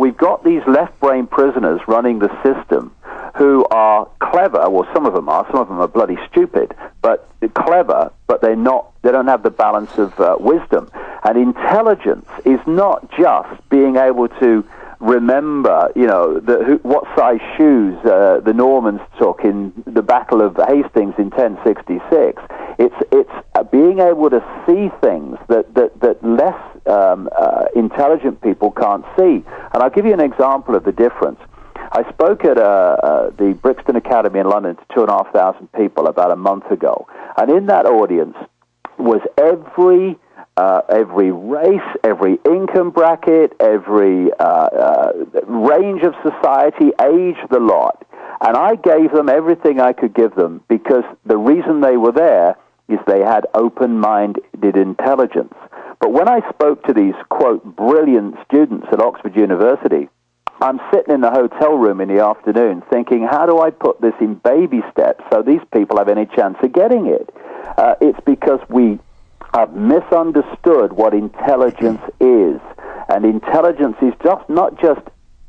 we've got these left-brain prisoners running the system who are clever. Well, some of them are bloody stupid, but clever, but they don't have the balance of wisdom. And intelligence is not just being able to remember, what size shoes the Normans took in the Battle of Hastings in 1066. It's being able to see things that less intelligent people can't see. And I'll give you an example of the difference. I spoke at the Brixton Academy in London to 2,500 people about a month ago, and in that audience was every race, every income bracket, every range of society, age, the lot. And I gave them everything I could give them, because the reason they were there is they had open-minded intelligence. But when I spoke to these, quote, brilliant students at Oxford University, I'm sitting in the hotel room in the afternoon thinking, how do I put this in baby steps so these people have any chance of getting it? It's because we have misunderstood what intelligence is. And intelligence is not just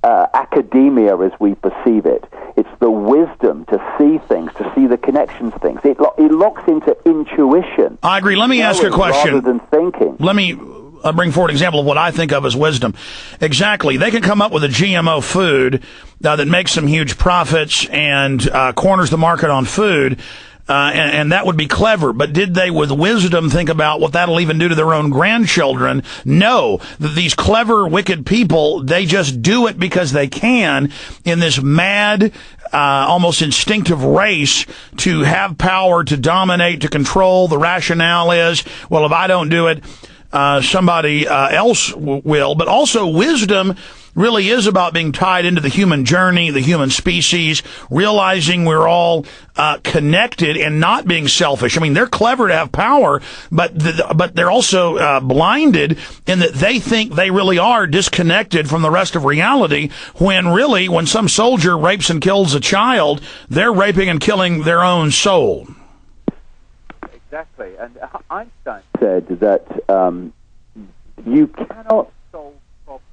academia as we perceive it. It's the wisdom to see things, to see the connections of things. It locks into intuition. I agree. Let me ask you a question. Rather than thinking. Let me bring forward an example of what I think of as wisdom. Exactly. They can come up with a GMO food that makes some huge profits and corners the market on food. And that would be clever. But did they, with wisdom, think about what that'll even do to their own grandchildren? No. These clever, wicked people, they just do it because they can in this mad, almost instinctive race to have power, to dominate, to control. The rationale is, well, if I don't do it, somebody else will. But also wisdom really is about being tied into the human journey, the human species, realizing we're all connected and not being selfish. I mean, they're clever to have power, but they're also blinded in that they think they really are disconnected from the rest of reality, when really, when some soldier rapes and kills a child, they're raping and killing their own soul. Exactly. And Einstein said that you cannot solve problems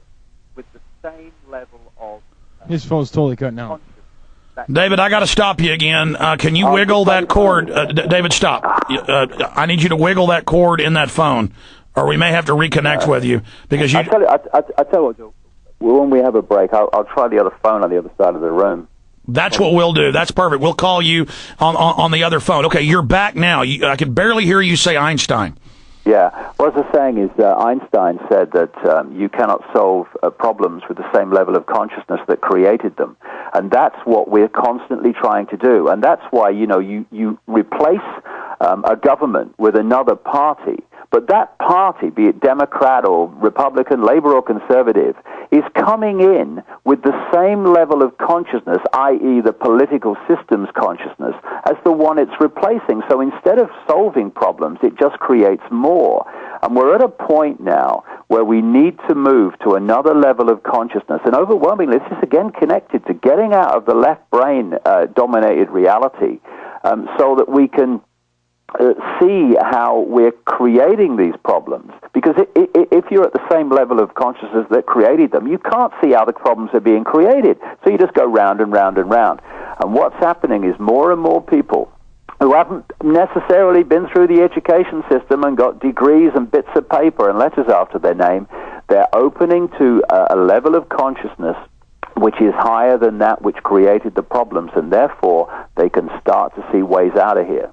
with the same level of... His phone's totally cutting out. David, I got to stop you again. Can you wiggle that cord? David, stop. I need you to wiggle that cord in that phone, or we may have to reconnect with you. Because you... I tell you what, when we have a break, I'll try the other phone on the other side of the room. That's what we'll do. That's perfect. We'll call you on the other phone. Okay, you're back now. I can barely hear you say Einstein. Yeah. What I was saying is Einstein said that you cannot solve problems with the same level of consciousness that created them. And that's what we're constantly trying to do. And that's why, you replace a government with another party. But that party, be it Democrat or Republican, Labor or Conservative, is coming in with the same level of consciousness, i.e. the political system's consciousness, as the one it's replacing. So instead of solving problems, it just creates more. And we're at a point now where we need to move to another level of consciousness. And overwhelmingly, this is again connected to getting out of the left brain dominated reality, so that we can see how we're creating these problems. Because if you're at the same level of consciousness that created them, you can't see how the problems are being created. So you just go round and round and round. And what's happening is more and more people who haven't necessarily been through the education system and got degrees and bits of paper and letters after their name, they're opening to a level of consciousness which is higher than that which created the problems, and therefore they can start to see ways out of here.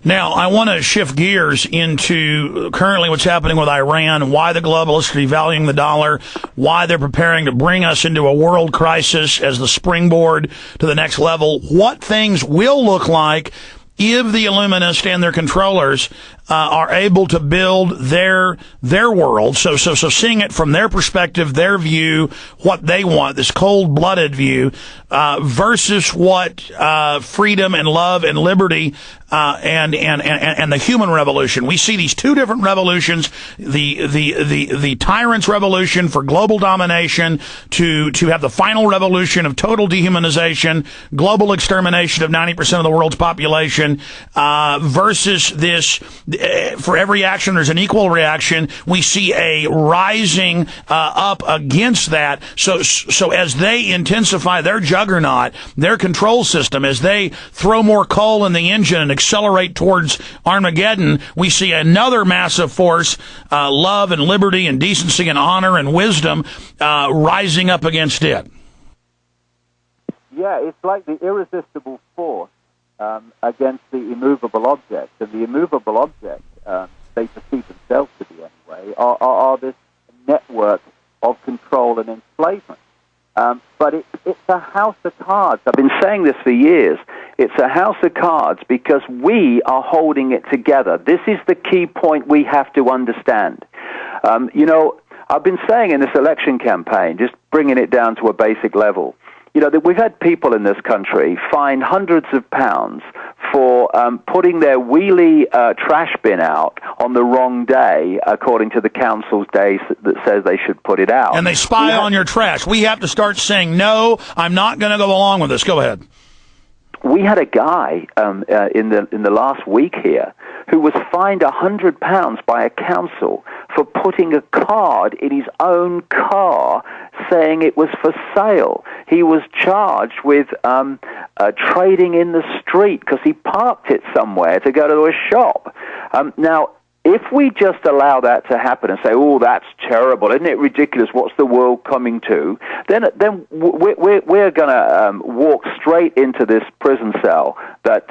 Now, I want to shift gears into currently what's happening with Iran, why the globalists are devaluing the dollar, why they're preparing to bring us into a world crisis as the springboard to the next level, what things will look like if the Illuminists and their controllers are able to build their world. So seeing it from their perspective, their view, what they want, this cold-blooded view, versus what freedom and love and liberty and the human revolution. We see these two different revolutions: the tyrant's revolution for global domination, to have the final revolution of total dehumanization, global extermination of 90% of the world's population, versus this for every action, there's an equal reaction. We see a rising up against that. So as they intensify their juggernaut, their control system, as they throw more coal in the engine and accelerate towards Armageddon, we see another massive force, love and liberty and decency and honor and wisdom, rising up against it. Yeah, it's like the irresistible force against the immovable object. And the immovable object, they perceive themselves to be anyway, are this network of control and enslavement. But it's a house of cards. I've been saying this for years. It's a house of cards because we are holding it together. This is the key point we have to understand. I've been saying in this election campaign, just bringing it down to a basic level, that we've had people in this country fined hundreds of pounds for putting their wheelie trash bin out on the wrong day, according to the council's day that says they should put it out. And they spy on your trash. We have to start saying, no, I'm not going to go along with this. Go ahead. We had a guy in the last week here who was fined £100 by a council for putting a card in his own car saying it was for sale. He was charged with trading in the street because he parked it somewhere to go to a shop. Now, if we just allow that to happen and say, oh, that's terrible, isn't it ridiculous, what's the world coming to, then we're going to walk straight into this prison cell that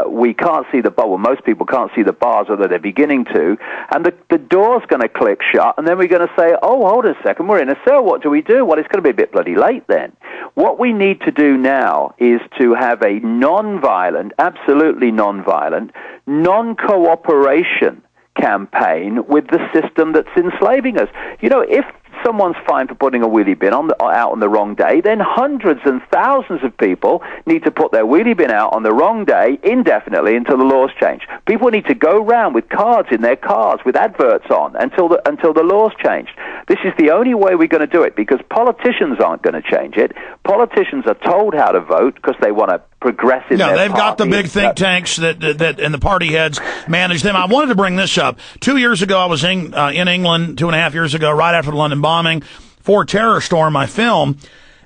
we can't see the bar, well, most people can't see the bars, although they're beginning to, and the door's going to click shut, and then we're going to say, oh, hold a second, we're in a cell, what do we do? Well, it's going to be a bit bloody late then. What we need to do now is to have a non-violent, absolutely non-violent, non-cooperation campaign with the system that's enslaving us. If someone's fined for putting a wheelie bin out on the wrong day, then hundreds and thousands of people need to put their wheelie bin out on the wrong day indefinitely until the laws change. People need to go round with cards in their cars with adverts on until the laws change. This is the only way we're going to do it, because politicians aren't going to change it. Politicians are told how to vote because they want to progress in their they've got the party. big think tanks that and the party heads manage them. I wanted to bring this up. 2 years ago, I was in England, 2.5 years ago, right after the London bombing, for Terror Storm, my film.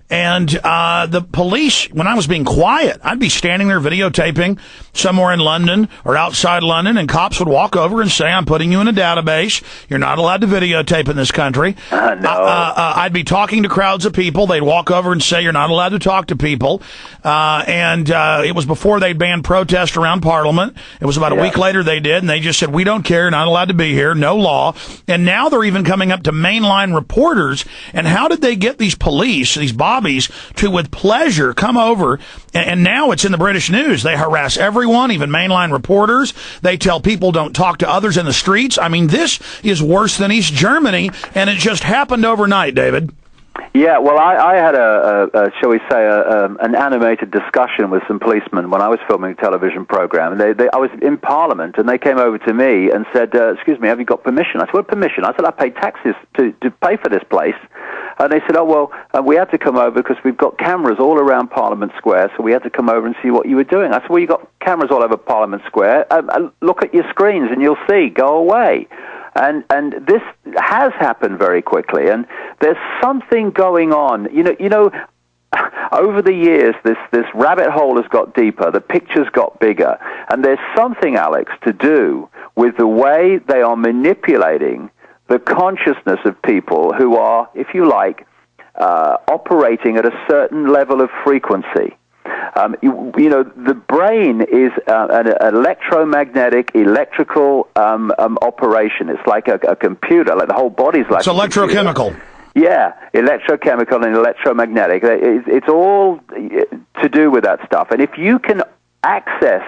And the police, when I was being quiet, I'd be standing there videotaping somewhere in London or outside London, and cops would walk over and say, I'm putting you in a database. You're not allowed to videotape in this country. No. I'd be talking to crowds of people. They'd walk over and say, you're not allowed to talk to people. And it was before they banned protest around Parliament. It was about a week later they did, and they just said, we don't care, you're not allowed to be here, no law. And now they're even coming up to mainline reporters. And how did they get these police, these bobbies, to with pleasure come over, and now it's in the British news. They harass everyone, even mainline reporters. They tell people don't talk to others in the streets. I mean, this is worse than East Germany, and it just happened overnight, David. Yeah, well, I had shall we say, an animated discussion with some policemen when I was filming a television program. And I was in Parliament, and they came over to me and said, excuse me, have you got permission? I said, what permission? I said, I pay taxes to pay for this place. And they said, oh, well, we had to come over because we've got cameras all around Parliament Square, so we had to come over and see what you were doing. I said, well, you've got cameras all over Parliament Square. Look at your screens and you'll see. Go away. And this has happened very quickly, and there's something going on. Over the years, this rabbit hole has got deeper, the picture's got bigger, and there's something, Alex, to do with the way they are manipulating the consciousness of people who are, if you like, operating at a certain level of frequency. The brain is an electromagnetic, electrical operation. It's like a computer. Like the whole body's like it's electrochemical. Yeah, electrochemical and electromagnetic. It's all to do with that stuff. And if you can access